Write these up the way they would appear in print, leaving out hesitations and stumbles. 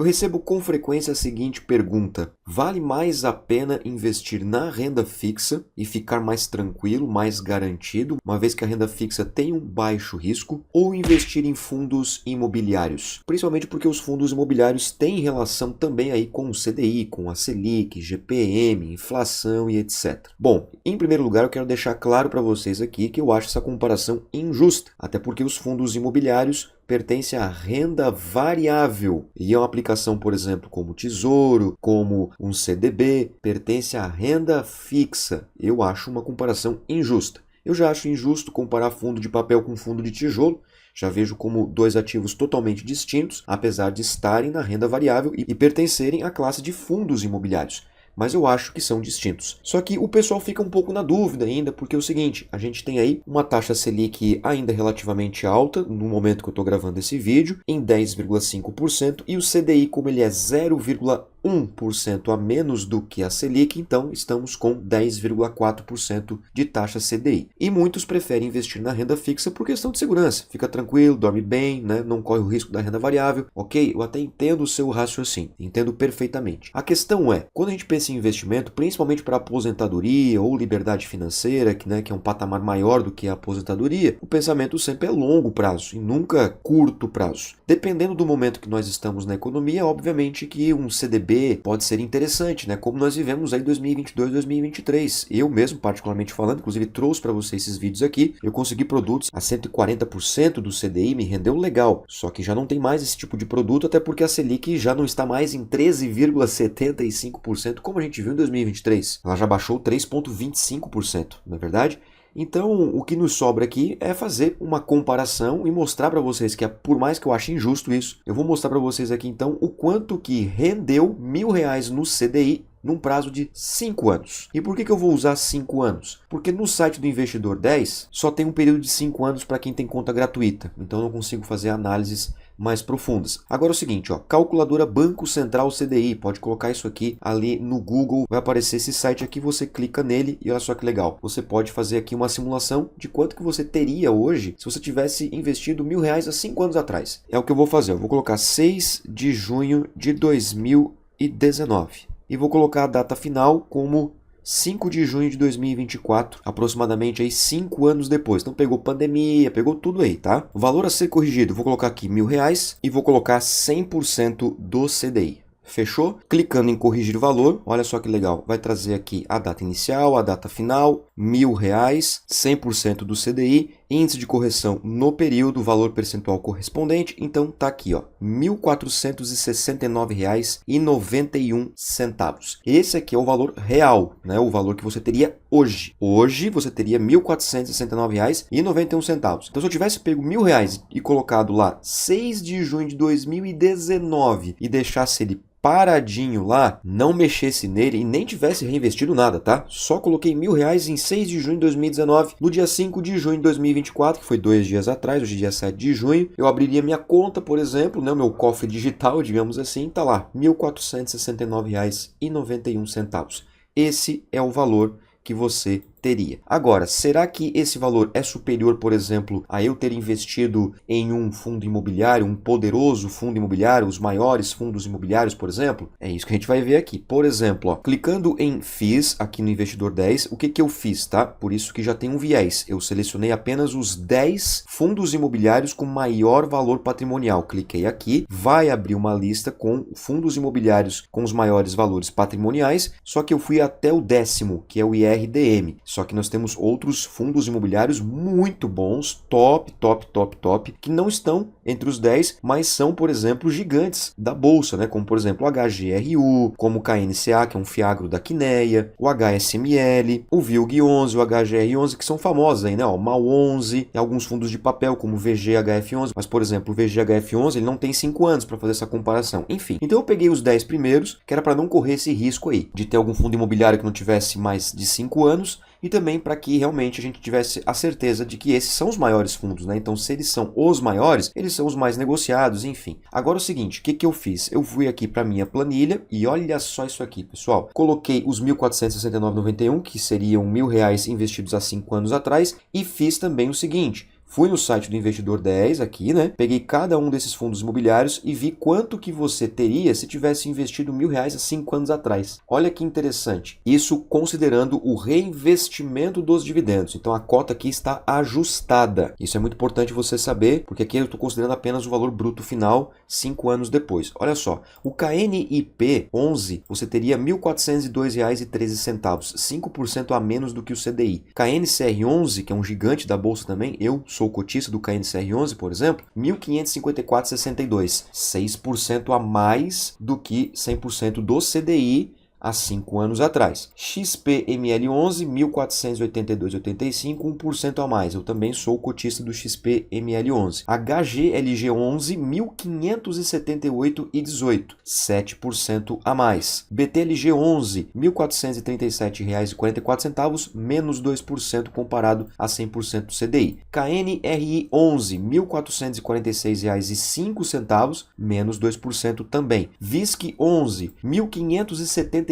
Eu recebo com frequência a seguinte pergunta: vale mais a pena investir na renda fixa e ficar mais tranquilo, mais garantido, uma vez que a renda fixa tem um baixo risco, ou investir em fundos imobiliários? Principalmente porque os fundos imobiliários têm relação também aí com o CDI, com a Selic, GPM, inflação e etc. Bom, em primeiro lugar eu quero deixar claro para vocês aqui que eu acho essa comparação injusta, até porque os fundos imobiliários pertence à renda variável e é uma aplicação, por exemplo, como Tesouro, como um CDB, pertence à renda fixa. Eu acho uma comparação injusta. Eu já acho injusto comparar fundo de papel com fundo de tijolo. Já vejo como dois ativos totalmente distintos, apesar de estarem na renda variável e pertencerem à classe de fundos imobiliários. Mas eu acho que são distintos. Só que o pessoal fica um pouco na dúvida ainda, porque é o seguinte, a gente tem aí uma taxa Selic ainda relativamente alta, no momento que eu estou gravando esse vídeo, em 10,5%, e o CDI, como ele é 0,1% a menos do que a Selic, então estamos com 10,4% de taxa CDI. E muitos preferem investir na renda fixa por questão de segurança. Fica tranquilo, dorme bem, né? Não corre o risco da renda variável. Ok, eu até entendo o seu raciocínio, entendo perfeitamente. A questão é, quando a gente pensa em investimento, principalmente para aposentadoria ou liberdade financeira, que é um patamar maior do que a aposentadoria, o pensamento sempre é longo prazo e nunca curto prazo. Dependendo do momento que nós estamos na economia, obviamente que um CDB pode ser interessante, né? Como nós vivemos aí 2022, 2023. Eu mesmo, particularmente falando, inclusive trouxe para vocês esses vídeos aqui, eu consegui produtos a 140% do CDI, me rendeu legal. Só que já não tem mais esse tipo de produto, até porque a Selic já não está mais em 13,75%, como a gente viu em 2023. Ela já baixou 3,25%, não é verdade? Então, o que nos sobra aqui é fazer uma comparação e mostrar para vocês que, por mais que eu ache injusto isso, eu vou mostrar para vocês aqui então o quanto que rendeu R$ 1.000 no CDI num prazo de 5 anos. E por que eu vou usar 5 anos? Porque no site do Investidor 10 só tem um período de 5 anos para quem tem conta gratuita, então eu não consigo fazer análises mais profundas. Agora é o seguinte, ó, calculadora Banco Central CDI, pode colocar isso aqui ali no Google, vai aparecer esse site aqui, você clica nele e olha só que legal, você pode fazer aqui uma simulação de quanto que você teria hoje se você tivesse investido R$ 1.000 há 5 anos atrás. É o que eu vou fazer, eu vou colocar 6 de junho de 2019 e vou colocar a data final como 5 de junho de 2024, aproximadamente aí 5 anos depois. Então pegou pandemia, pegou tudo aí, tá? O valor a ser corrigido, vou colocar aqui R$ 1.000 e vou colocar 100% do CDI. Fechou? Clicando em corrigir o valor, olha só que legal, vai trazer aqui a data inicial, a data final, R$ 1.000, 100% do CDI, índice de correção no período, valor percentual correspondente, então tá aqui, ó, R$ 1.469,91. Esse aqui é o valor real, né? O valor que você teria hoje. Hoje você teria R$ 1.469,91. Então se eu tivesse pego R$ 1.000 e colocado lá 6 de junho de 2019 e deixasse ele paradinho lá, não mexesse nele e nem tivesse reinvestido nada, tá? Só coloquei R$ 1.000 em 6 de junho de 2019, no dia 5 de junho de 2024, que foi 2 dias atrás, hoje é dia 7 de junho, eu abriria minha conta, por exemplo, né, o meu cofre digital, digamos assim, tá lá, R$ 1.469,91. Esse é o valor que você teria. Agora, será que esse valor é superior, por exemplo, a eu ter investido em um fundo imobiliário, um poderoso fundo imobiliário, os maiores fundos imobiliários, por exemplo? É isso que a gente vai ver aqui. Por exemplo, ó, clicando em FIIs aqui no Investidor 10, o que eu fiz, tá? Por isso que já tem um viés. Eu selecionei apenas os 10 fundos imobiliários com maior valor patrimonial. Cliquei aqui, vai abrir uma lista com fundos imobiliários com os maiores valores patrimoniais, só que eu fui até o 10º, que é o IRDM. Só que nós temos outros fundos imobiliários muito bons, top, que não estão entre os 10, mas são, por exemplo, gigantes da bolsa, né? Como, por exemplo, o HGRU, como o KNCA, que é um fiagro da Quineia, o HSML, o VILG11, o HGR11, que são famosos aí, né? O MAL11, e alguns fundos de papel, como o VGHF11, mas, por exemplo, o VGHF11 ele não tem 5 anos para fazer essa comparação. Enfim, então eu peguei os 10 primeiros, que era para não correr esse risco aí, de ter algum fundo imobiliário que não tivesse mais de 5 anos, e também para que realmente a gente tivesse a certeza de que esses são os maiores fundos, né? Então, se eles são os maiores, eles são os mais negociados, enfim. Agora é o seguinte, o que eu fiz? Eu fui aqui para minha planilha e olha só isso aqui, pessoal. Coloquei os 1.469,91, que seriam R$ 1.000 investidos há 5 anos atrás, e fiz também o seguinte. Fui no site do Investidor 10 aqui, né? Peguei cada um desses fundos imobiliários e vi quanto que você teria se tivesse investido R$1.000 há 5 anos atrás. Olha que interessante. Isso considerando o reinvestimento dos dividendos. Então a cota aqui está ajustada. Isso é muito importante você saber, porque aqui eu estou considerando apenas o valor bruto final 5 anos depois. Olha só, o KNIP 11 você teria R$ 1.402,13, 5% a menos do que o CDI. KNCR 11, que é um gigante da bolsa também, eu sou cotista do KNCR 11, por exemplo, R$ 1.554,62, 6% a mais do que 100% do CDI há 5 anos atrás. XPML11, 1.482,85, 1% a mais. Eu também sou cotista do XPML11. HGLG11, 1.578,18, 7% a mais. BTLG11, R$ 1.437,44, menos 2% comparado a 100% do CDI. KNRI11, R$ 1.446,05, menos 2% também. VISC11, R$ 1.575,95,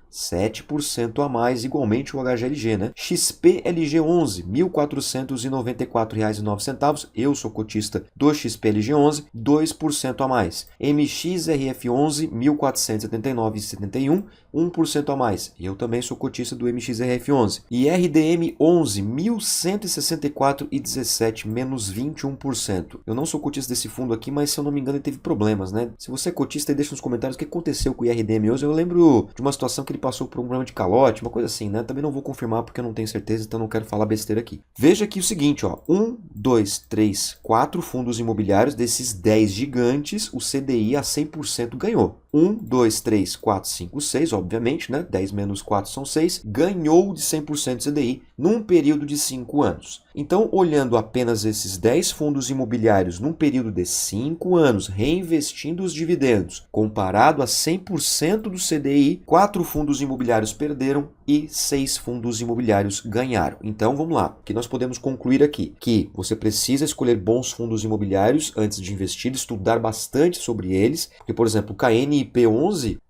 7% a mais, igualmente o HGLG, né? XPLG11, R$ 1.494,09, eu sou cotista do XPLG11, 2% a mais. MXRF11, R$ 1.479,71, 1% a mais, eu também sou cotista do MXRF11. E RDM11, R$ 1.164,17, menos 21%. Eu não sou cotista desse fundo aqui, mas se eu não me engano ele teve problemas, né? Se você é cotista, deixa nos comentários o que aconteceu com o IRDM11. Eu lembro de uma situação que ele passou por um problema de calote, uma coisa assim, né? Também não vou confirmar porque eu não tenho certeza, então não quero falar besteira aqui. Veja aqui o seguinte, ó, 1, 2, 3, 4 fundos imobiliários desses 10 gigantes, o CDI a 100% ganhou. 1, 2, 3, 4, 5, 6, obviamente, né? 10 menos 4 são 6, ganhou de 100% CDI num período de 5 anos. Então, olhando apenas esses 10 fundos imobiliários num período de 5 anos, reinvestindo os dividendos, comparado a 100% do CDI, 4 fundos imobiliários perderam e 6 fundos imobiliários ganharam. Então, vamos lá. O que nós podemos concluir aqui? Que você precisa escolher bons fundos imobiliários antes de investir, estudar bastante sobre eles, porque, por exemplo, o KNIP11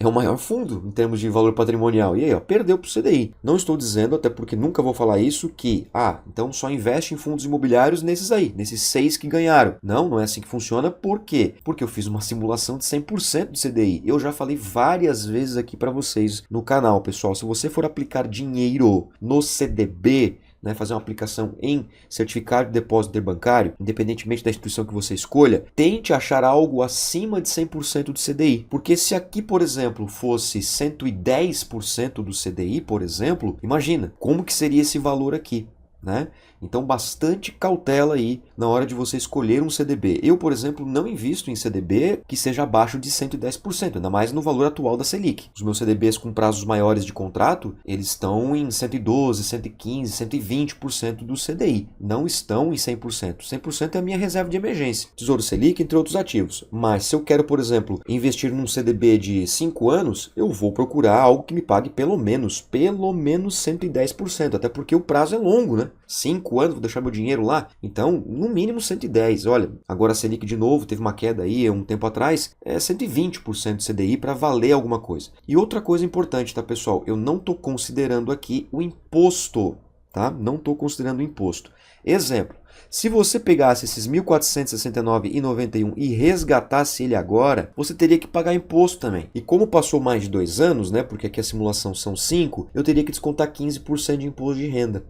é o maior fundo em termos de valor patrimonial. E aí, ó, perdeu para o CDI. Não estou dizendo, até porque nunca vou falar isso, que, então só investe em fundos imobiliários nesses aí, nesses 6 que ganharam. Não, não é assim que funciona. Por quê? Porque eu fiz uma simulação de 100% do CDI. Eu já falei várias vezes aqui para vocês no canal, pessoal. Se você for aplicar dinheiro no CDB, né, fazer uma aplicação em certificado de depósito interbancário, independentemente da instituição que você escolha, tente achar algo acima de 100% do CDI. Porque se aqui, por exemplo, fosse 110% do CDI, por exemplo, imagina como que seria esse valor aqui, né? Então, bastante cautela aí na hora de você escolher um CDB. Eu, por exemplo, não invisto em CDB que seja abaixo de 110%, ainda mais no valor atual da Selic. Os meus CDBs com prazos maiores de contrato, eles estão em 112%, 115%, 120% do CDI. Não estão em 100%. 100% é a minha reserva de emergência. Tesouro Selic, entre outros ativos. Mas se eu quero, por exemplo, investir num CDB de 5 anos, eu vou procurar algo que me pague pelo menos 110%. Até porque o prazo é longo, né? 5 anos, vou deixar meu dinheiro lá, então no mínimo 110. Olha, agora a Selic de novo teve uma queda aí um tempo atrás, 120% de CDI para valer alguma coisa. E outra coisa importante, tá, pessoal? Eu não estou considerando aqui o imposto, tá? Não estou considerando o imposto. Exemplo, se você pegasse esses R$ 1.469,91 e resgatasse ele agora, você teria que pagar imposto também. E como passou mais de 2 anos, né, porque aqui a simulação são 5, eu teria que descontar 15% de imposto de renda.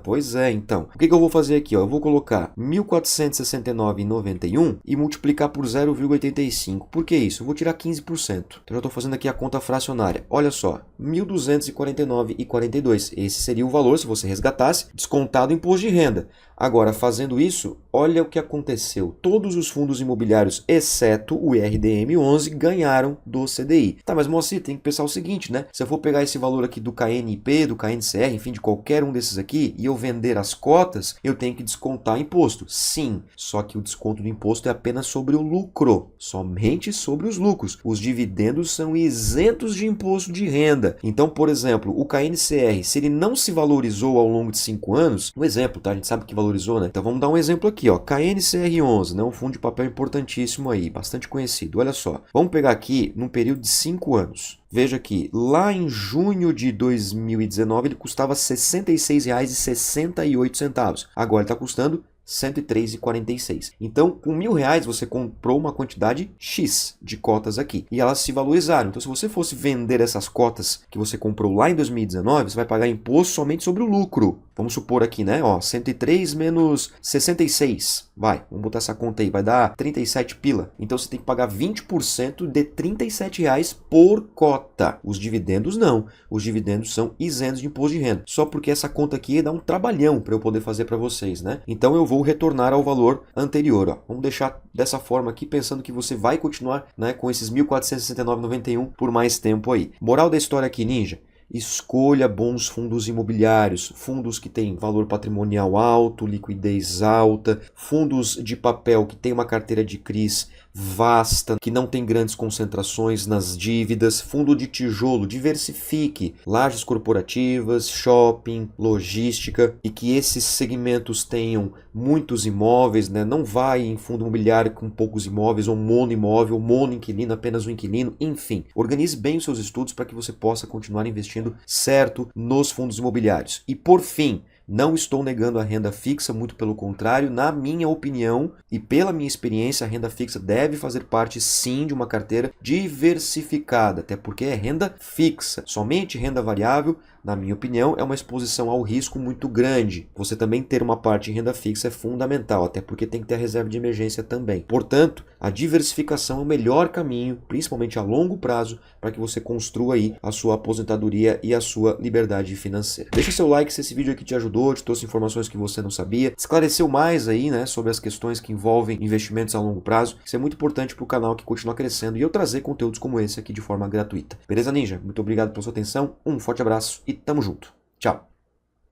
Pois é, então. O que eu vou fazer aqui? Eu vou colocar R$ 1.469,91 e multiplicar por 0,85. Por que isso? Eu vou tirar 15%. Então eu já estou fazendo aqui a conta fracionária. Olha só, R$ 1.249,42. Esse seria o valor se você resgatasse, descontado o imposto de renda. Agora, fazendo isso, olha o que aconteceu. Todos os fundos imobiliários, exceto o IRDM11, ganharam do CDI. Tá, mas Moacir, tem que pensar o seguinte, né? Se eu for pegar esse valor aqui do KNIP, do KNCR, enfim, de qualquer um desses aqui, e eu vender as cotas, eu tenho que descontar imposto. Sim, só que o desconto do imposto é apenas sobre o lucro, somente sobre os lucros. Os dividendos são isentos de imposto de renda. Então, por exemplo, o KNCR, se ele não se valorizou ao longo de 5 anos, um exemplo, tá? A gente sabe que valorizou, né? Então vamos dar um exemplo aqui. aqui, ó, KNCR11, né, um fundo de papel importantíssimo aí, bastante conhecido. Olha só, vamos pegar aqui num período de 5 anos. Veja aqui, lá em junho de 2019 ele custava R$ 66,68. Agora ele está custando R$ 103,46. Então, com R$ 1.000 você comprou uma quantidade X de cotas aqui e elas se valorizaram. Então, se você fosse vender essas cotas que você comprou lá em 2019, você vai pagar imposto somente sobre o lucro. Vamos supor aqui, né? Ó, 103 menos 66. Vamos botar essa conta aí, vai dar 37 pila. Então você tem que pagar 20% de R$ 37,00 por cota. Os dividendos não. Os dividendos são isentos de imposto de renda. Só porque essa conta aqui dá um trabalhão para eu poder fazer para vocês, né? Então eu vou retornar ao valor anterior. Ó. Vamos deixar dessa forma aqui, pensando que você vai continuar, né, com esses R$ 1.469,91 por mais tempo aí. Moral da história aqui, Ninja. Escolha bons fundos imobiliários, fundos que têm valor patrimonial alto, liquidez alta, fundos de papel que têm uma carteira de CRIs vasta, que não tem grandes concentrações nas dívidas, fundo de tijolo, diversifique, lajes corporativas, shopping, logística, e que esses segmentos tenham muitos imóveis, né? Não vai em fundo imobiliário com poucos imóveis, ou monoimóvel, monoinquilino, apenas um inquilino, enfim. Organize bem os seus estudos para que você possa continuar investindo certo nos fundos imobiliários. E por fim, não estou negando a renda fixa, muito pelo contrário, na minha opinião e pela minha experiência, a renda fixa deve fazer parte sim de uma carteira diversificada, até porque é renda fixa. Somente renda variável, na minha opinião, é uma exposição ao risco muito grande. Você também ter uma parte em renda fixa é fundamental, até porque tem que ter a reserva de emergência também. Portanto, a diversificação é o melhor caminho, principalmente a longo prazo, para que você construa aí a sua aposentadoria e a sua liberdade financeira. Deixa seu like se esse vídeo aqui te ajudou, te trouxe informações que você não sabia, esclareceu mais aí, né, sobre as questões que envolvem investimentos a longo prazo. Isso é muito importante para o canal que continua crescendo e eu trazer conteúdos como esse aqui de forma gratuita. Beleza, Ninja? Muito obrigado pela sua atenção, um forte abraço e tamo junto. Tchau!